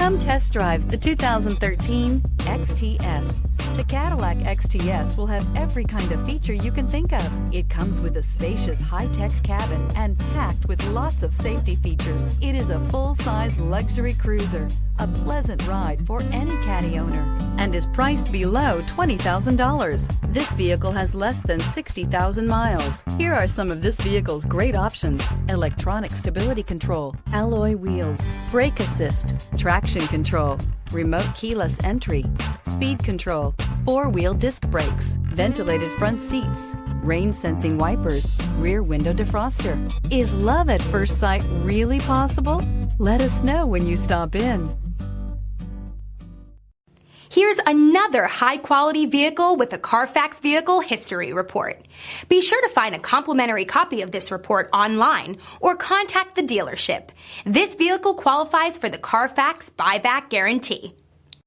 Come test drive the 2013 XTS. The Cadillac XTS will have every kind of feature you can think of. It comes with a spacious high-tech cabin and packed with lots of safety features. It is a full-size luxury cruiser, a pleasant ride for any Caddy owner, and is priced below $20,000. This vehicle has less than 60,000 miles. Here are some of this vehicle's great options: electronic stability control, alloy wheels, brake assist, traction control, remote keyless entry, speed control, four-wheel disc brakes, ventilated front seats, rain-sensing wipers, rear window defroster. Is love at first sight really possible? Let us know when you stop in. Here's another high-quality vehicle with a Carfax Vehicle History Report. Be sure to find a complimentary copy of this report online or contact the dealership. This vehicle qualifies for the Carfax Buyback Guarantee.